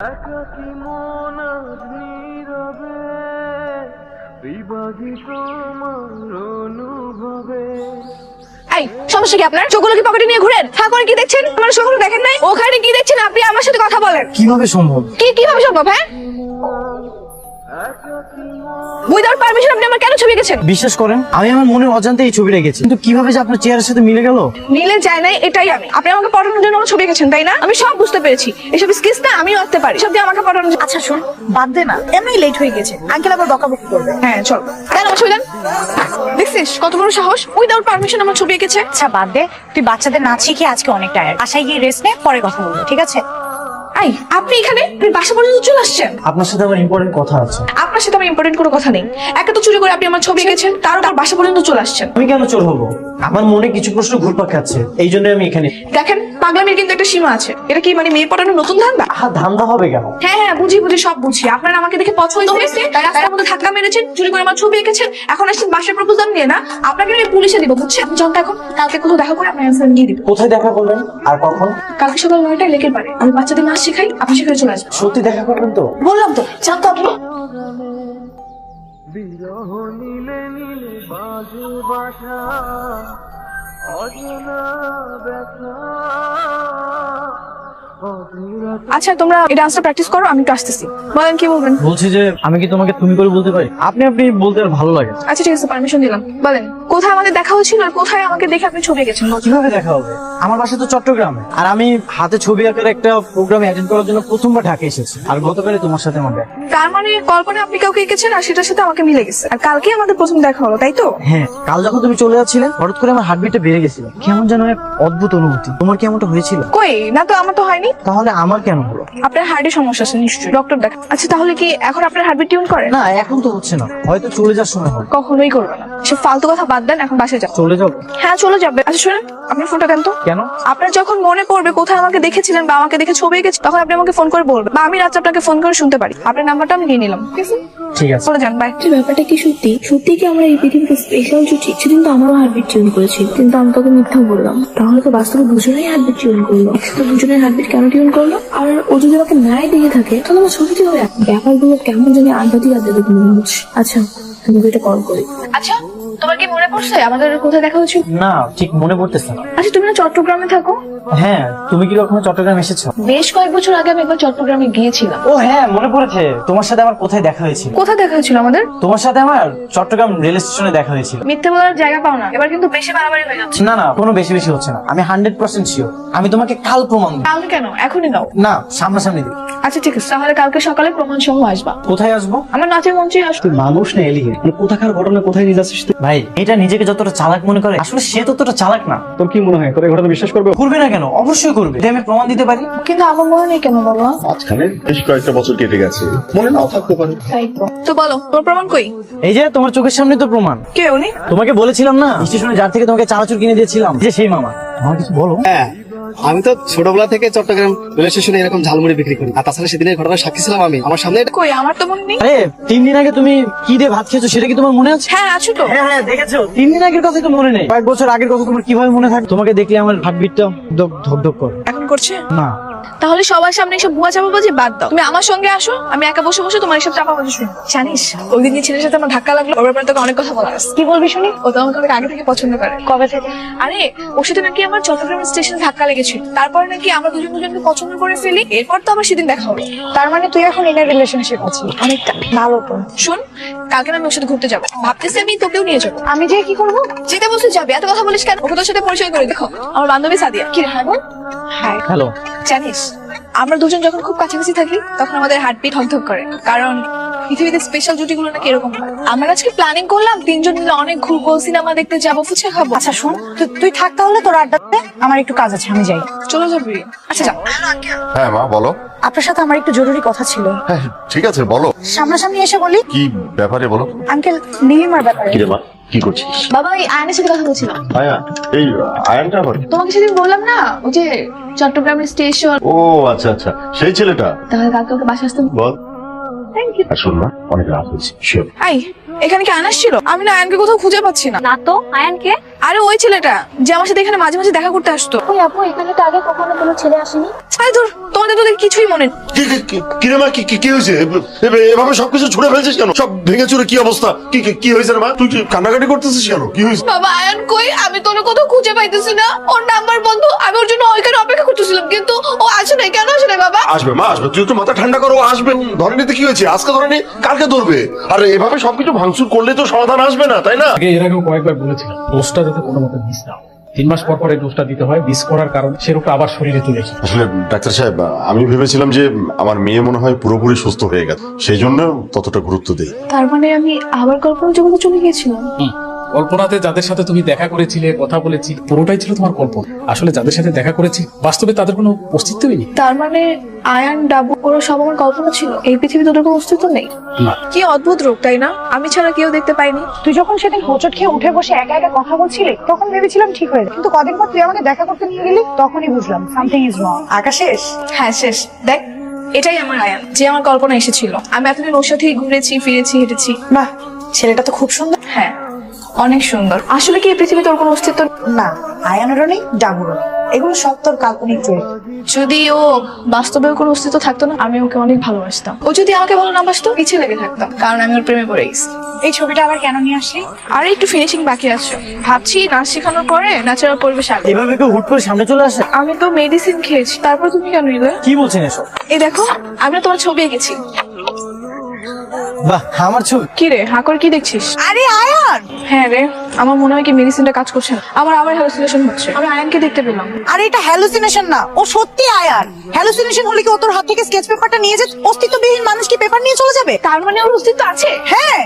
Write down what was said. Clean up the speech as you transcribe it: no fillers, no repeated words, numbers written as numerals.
এই সমস্যা কি আপনার? চোখগুলো কি পকেটে নিয়ে ঘুরেন? হ্যাঁ করে কি দেখছেন? আমার চোখগুলো দেখেন নাই? ওখানে কি দেখছেন? আপনি আমার সাথে কথা বলেন। কিভাবে সম্ভব? কিভাবে সম্ভব? হ্যাঁ, উইদাউট পারমিশন আপনি আমার কেন ছবি এঁকেছেন? বিশ্বাস করেন, আমি আমার মনের অজান্তে এই ছবি রেখেছি, কিন্তু কিভাবে যে আপনার চেহারের সাথে মিলে গেল? মিলে যায় নাই, এটাই আমি। আপনি আমাকে পটানোর জন্য আমার ছবি এঁকেছেন, তাই না? আমি সব বুঝতে পেরেছি। এসব স্কিচ না আমিও আঁকতে পারি। সব দিয়ে আমাকে পটানোর জন্য। আচ্ছা শোন, বাদ দে না, এমনি লেট হয়ে গেছে, আঙ্কেল আবার বকাবকি করবে। হ্যাঁ চল, দেন আমার ছবি দেন। দেখছিস কত বড় সাহস? উইদাউট পারমিশন আমার ছবি এঁকেছে। আচ্ছা বাদ দে, তুই বাচ্চাদের নাচ শিখে আজকে অনেক টায়ার্ড, বাসায় গিয়ে রেস্ট নে, পরে কথা বলবো, ঠিক আছে? এই আপনি এখানে? আপনি বাসা পর্যন্ত চলে আসছেন? আপনার সাথে আমার ইম্পর্টেন্ট কথা আছে। আপনার সাথে আমার ইম্পর্টেন্ট কোনো কথা নেই। একে তো চুরি করে আপনি আমার ছবি এঁকেছেন, তার বাসা পর্যন্ত চলে আসছেন। আমি কেন চোর হবো? আমার মনে কিছু প্রশ্ন ঘুরপাক খাচ্ছে, এই জন্য আমি এখানে। দেখেন, পাগলামির কিন্তু একটা সীমা আছে। এটা কি মানে মেয়ে পটানোর নতুন ধান্দা? ধান্দা হবে কেন? হ্যাঁ বুঝি সব বুঝি। আপনার আমাকে দেখে পছন্দ হয়েছে, তাই রাস্তার মধ্যে ধাক্কা মেরেছেন, চুরি করে আমার ছবি এঁকেছেন, এখন আসছেন বাসার প্রপোজাল নিয়ে। না, আপনাকে আমি পুলিশে দিব, বুঝছেন? জানতে এখন কালকে কোথাও দেখা করে আপনার অ্যান্সার নিয়ে দিব। কোথায় দেখা করবেন আর কখন? কালকে সকাল 9টায় লেকের পারে। আমি বাচ্চাদের নাচ শেখাই, আপনি সেখানে চলে আসবেন। সত্যি দেখা করবেন তো? বললাম তো, জানতো আপনি। আচ্ছা তোমরা এই ডান্সটা প্র্যাকটিস করো, আমি একটু আসতেছি। বলেন কি বলবেন? বলছি যে আমি কি তোমাকে তুমি করে বলতে পারি? আপনি বলতে আর ভালো লাগে। আচ্ছা ঠিক আছে, পারমিশন দিলাম। বলেন কোথায় আমাদের দেখা হয়েছিল আর কোথায় আমাকে দেখে আপনি ছবি এঁকেছেন? কিভাবে দেখা হবে? আমার বাসা তো চট্টগ্রামে, আর আমি হাতে ছবি আঁকার একটা প্রোগ্রাম অ্যাটেন্ড করার জন্য প্রথমবার ঢাকা এসেছি, আর গতকালে তোমার সাথে আমার দেখা। তার মানে কল্পনা আপনি কাউকে এঁকেছেন আর সেটার সাথে আমাকে মিলে গেছে, আর কালকে আমাদের প্রথম দেখা হলো, তাই তো? হ্যাঁ, কাল যখন তুমি চলে যাচ্ছিলে হঠাৎ করে আমার হার্টবিটটা বেড়ে গেছিল, কেমন যেন এক অদ্ভুত অনুভূতি। তোমার কি এমনটা হয়েছিল? কই না তো, আমার তো হয়নি। তাহলে আমার কেন হলো? আপনার হার্টে সমস্যা আছে নিশ্চয়ই, ডক্টর দেখ। আচ্ছা তাহলে কি এখন আপনার হার্টবিট টিউন করে? না, এখন তো হচ্ছে না, হয়তো চলে যাওয়ার সময় হবে। কখনোই করবে না। সে ফালতু কথা বাদ দেন, এখন বাসে যাও। চলে যাবো? হ্যাঁ চলে যাবে। আচ্ছা শুনেন, আপনার ফোনটা দেন তো। কেন? আপনার যখন মনে পড়বে কোথায় আমাকে দেখেছিলেন বা আমাকে দেখে ছবি এঁকেছে, তখন আপনি আমাকে ফোন করে বলবেন, বা আমি রাত্রে আপনাকে ফোন করে শুনতে পারি। আপনার নাম্বারটা আমি নিয়ে নিলাম, ঠিক আছে? ঠিক আছে। চলে যান, বাই। ব্যাপারটা কি সত্যি? সত্যি কি আমরা এই পৃথিবীতে স্পেশাল জুটি? সেদিন তো আমারও হার্টবিট টিউন করেছিল, কিন্তু আমি তোকে মিথ্যা বললাম। তাহলে তো বাস্তবে দুজনেই হার্টবিট টিউন করলো। একসাথে দুজনের হার্টবিট কেন টিউন করলো? আর ও যদি আমাকে নাই দেখে থাকে, তাহলে আমার ছবি কি হবে? ব্যাপারগুলো কেমন জানি আড্ডা আড্ডা মনে হচ্ছে। আচ্ছা তুমি এটা কল করি। আচ্ছা তোমার কি মনে পড়ছে আমাদের কোথায় দেখা হয়েছিল? না, ঠিক মনে পড়তেছে না। আচ্ছা তুমি না চট্টগ্রামে থাকো? হ্যাঁ, তুমি কি কখনো চট্টগ্রাম এসেছো? বেশ কয়েক বছর আগে আমি একবার চট্টগ্রামে গিয়েছিলাম। ও হ্যাঁ, মনে পড়েছে। তোমার সাথে আমার কোথায় দেখা হয়েছিল? কোথায় দেখা হয়েছিল আমাদের? তোমার সাথে আমার চট্টগ্রাম রেল স্টেশনে দেখা হয়েছিল। মিথ্যে বলার জায়গা পাও না, এবার কিন্তু বেশি বাড়াবাড়ি হয়ে যাচ্ছে। না না, কোনো বেশি বেশি হচ্ছে না, আমি 100% শিওর। আমি তোমাকে কাল প্রমাণ দেব। কাল কেন, এখনই দাও। না, সামনাসামনি দিই। আচ্ছা ঠিক আছে, তাহলে কালকে সকালে প্রমাণ সহ আসবা। কোথায় আসবো? আমার নাচের মঞ্চে আসো। তুই মানুষ না এলিয়ে, কোথাকার ঘটনা কোথায় নিয়ে যাচ্ছিস তুই? ভাই, এটা নিজেকে যতটা চালাক মনে করে, আসলে সে ততটা চালাক না। তোর কি মনে হয় তোর এই ঘটনা বিশ্বাস করবে? করবে না কেন? অবশ্যই করবে, এটা আমি প্রমাণ দিতে পারি। কিন্তু আমার মনে নেই কেন বলো? মাঝখানে বেশ কয়েকটা বছর কেটে গেছে, মনে নাও থাকতে পারে। তাই তো। তো বলো তোমার প্রমাণ কই? এই যে তোমার চোখের সামনে তো প্রমাণ। কে উনি? তোমাকে বলেছিলাম না, স্টেশনে যার থেকে তোমাকে চানাচুর কিনে দিয়েছিলাম, যে সেই মামা। আমার কিছু বলো। হ্যাঁ, আমি তো ছোটবেলা থেকে চট্টগ্রাম রেল স্টেশনে এরকম ঝালমুড়ি বিক্রি করি, আর তাছাড়া সেদিনের ঘটনার সাক্ষী ছিলাম আমি। আমার সামনে কই, আমার তো মনে নেই। আরে 3 দিন আগে তুমি কি দিয়ে ভাত খেয়েছো সেটা কি তোমার মনে আছে? হ্যাঁ আছো তো। হ্যাঁ হ্যাঁ, দেখেছো? 3 দিন আগের কথা তো মনে নেই, কয়েক বছর আগের কথা তোমার কিভাবে মনে থাকে? তোমাকে দেখলে আমার হার্টবিটটা ধক করে। এখন করছে না। তাহলে সবার সামনে এসব ভুয়া চাপাবাজি বাদ দাও। তুমি আমার সঙ্গে আসো, আমি একা বসে বসে তোমার এসব চাপাবাজি শুনি। জানিস ওই দিন যে ছেলের সাথে আমার ধাক্কা লাগলো, ওর ব্যাপারে তোকে অনেক কথা বলা আছে। কি বলবি শুনি? ও তো আমাকে অনেক আগে থেকে পছন্দ করে। কবে থেকে? আরে ওর সাথে নাকি আমার চট্টগ্রাম স্টেশনে ধাক্কা লেগেছিল, তারপরে নাকি আমরা দুজনকে পছন্দ করে ফেলি, এরপর তো আবার সেদিন দেখা হলো। তার মানে তুই এখন ইনার রিলেশনশিপ আছিস? অনেকটা। ভালো তো। শোন, কালকে না আমি ওর সাথে ঘুরতে যাবো, ভাবতেছি আমি তোকেও নিয়ে যাবো। আমি যে কি করবো? যেতে বসে যাবে, এত কথা বলিস কেন? ওকে তোর সাথে পরিচয় করে দেখো, আমার বান্ধবী সাদিয়া। কি রে? হ্যাঁ বল। হ্যাঁ হ্যালো। জানিস আমরা দুজন যখন খুব কাছাকাছি থাকি তখন আমাদের হার্টবিট ধক করে, কারণ পৃথিবীতে স্পেশাল জুটিগুলো নাকি এরকম হয়। আমরা আজকে প্ল্যানিং করলাম 3 জন মিলে অনেক ঘুরবো, সিনেমা দেখতে যাবো, ফুচকা খাবো। আচ্ছা শোন, তুই থাক তাহলে, তোর আড্ডাতে আমার একটু কাজ আছে, আমি যাই। চলে যাবি? আচ্ছা যা। হ্যাঁ মা, বলো। আপনার সাথে আমার একটু জরুরি কথা ছিল। হ্যাঁ ঠিক আছে, বলো। সামনাসামনি এসে বলি। কি ব্যাপারে বলো? আঙ্কেল, নীলিমার ব্যাপারে। কিরে মা, কি করছিস? বাবা এই আয়নের সাথে কথা বলছিলাম। আয়া, এই আয়ানটা আবার? তোমাকে সেদিন বললাম না, ওই যে চট্টগ্রামের স্টেশন। ও আচ্ছা আচ্ছা, সেই ছেলেটা। তাহলে কালকে ওকে বাসা আসতে বল। Thank you. আর শোন না, অনেক রাত হয়েছে, শিওর। আই এখানে কি আয়ন ছিল? আমি না আয়নকে কোথাও খুঁজে পাচ্ছি না। না তো, আয়ান কে? আরে ওই ছেলেটা যে আমার সাথে এখানে মাঝে মাঝে দেখা করতে আসতো। ওই আপু, এখানে তো আগে কখনো কোনো ছেলে আসেনি। আরে ধর, তোমাদের তোদের কিছুই মনে নেই। কিরে মা, কি হয়েছে? এভাবে সবকিছু ছুড়ে ফেলছিস কেন? সব ভেঙে চুরে কি অবস্থা? কি হয়েছে রে মা? তুই কান্নাকাটি করতেছিস কেন? কি হয়েছে? বাবা আয়ান কই? আমি তো ওর কোথাও খুঁজে পাইতেছি না। ওর নাম্বার বন্ধ। আমি ওর জন্য ওইখানে অপেক্ষা করতেছিলাম, কিন্তু ও আসে নাই। কেন আসে নাই বাবা? আসবে মা, আসবে। তুই একটু মাথা ঠান্ডা করো, আসবে। ধরেনিতে কি হয়েছে? আজকে ধরেনি কালকে ধরবে। আর এভাবে সবকিছু ভাঙচুর করলে তো সমাধান আসবে না, তাই না? আগে এর আগেও কয়েকবার বলেছিলাম ডোজটা যাতে কোনো মতে মিস না হয়। 3 মাস পর এই ডোজটা দিতে হয়। মিস করার কারণে সে রোগটা আবার শরীরে চলে এসেছে। আসলে ডাক্তার সাহেব, আমি ভেবেছিলাম যে আমার মেয়ে মনে হয় পুরোপুরি সুস্থ হয়ে গেছে, সেই জন্য ততটা গুরুত্ব দেই। তার মানে আমি আবার কল্পনা জগতে চলে গিয়েছিলাম। কল্পনাতে যাদের সাথে তুমি দেখা করেছিলে, কথা বলেছি, পুরোটাই ছিল তোমার কল্পনা। আসলে যাদের সাথে দেখা করেছি বাস্তবে তাদের কোনো অস্তিত্বই নেই। তার মানে আয়ান, ডাবু, ওরা সব আমার কল্পনা ছিল। এই পৃথিবীতে ওদের কোনো অস্তিত্ব নেই। না। কি অদ্ভুত রোগ, তাই না? আমি ছাড়া কেউ দেখতে পাইনি। তুই যখন সেদিন হোঁচট খেয়ে উঠে বসে একা একা কথা বলছিলি তখন ভেবেছিলাম ঠিক হয়ে যাবে, কিন্তু কদিন পর তুই আমাকে দেখা করতে নিয়ে গেলি, তখনই বুঝলাম সামথিং ইজ রং। আকাশ শেষ। হ্যাঁ শেষ। দেখ, এটাই আমার আয়ান, যে আমার কল্পনা এসেছিল। আমি এতদিন ওর সাথেই ঘুরেছি, ফিরেছি, হেঁটেছি। বাহ, ছেলেটা তো খুব সুন্দর। হ্যাঁ, অনেক সুন্দর। আসলে কি এই পৃথিবীতে ওর কোনো অস্তিত্ব নেই? না, আয়ানেরও নেই, ডাবুরও নেই। এগুলো সব তোর কাল্পনিক চরিত্র। যদি ও বাস্তবেও কোনো অস্তিত্ব থাকতো না, আমি ওকে অনেক ভালোবাসতাম। ও যদি আমাকে ভালো না বাসতো, পিছিয়ে লেগে থাকতাম, কারণ আমি ওর প্রেমে পড়ে গেছি। এই ছবিটা আবার কেন নিয়ে আসলি? আর একটু ফিনিশিং বাকি আছে। ভাবছি নাচ শেখানোর পরে নাচের পরিবেশ আগে। এভাবে কেউ হুট করে সামনে চলে আসে? আমি তো মেডিসিন খেয়েছি, তারপর তুমি কেন এলে? কি বলছেন এসব? এই দেখো, আমি না তোমার ছবি এঁকেছি। বাহ, আমার ছবি? কি রে, হা করে কি দেখছিস? আরে আয়ান! হ্যাঁ রে, আমার মনে হয় কি মেডিসিনটা কাজ করছে না। আমার আবার হ্যালুসিনেশন হচ্ছে। আমি আয়ানকে দেখতে পেলাম। আরে এটা হ্যালুসিনেশন না, ও সত্যি আয়ান। হ্যালুসিনেশন হলে কি ও তোর হাত থেকে স্কেচ পেপারটা নিয়ে যে অস্তিত্ববিহীন মানুষ কি পেপার নিয়ে চলে যাবে? তার মানে ওর অস্তিত্ব আছে। হ্যাঁ।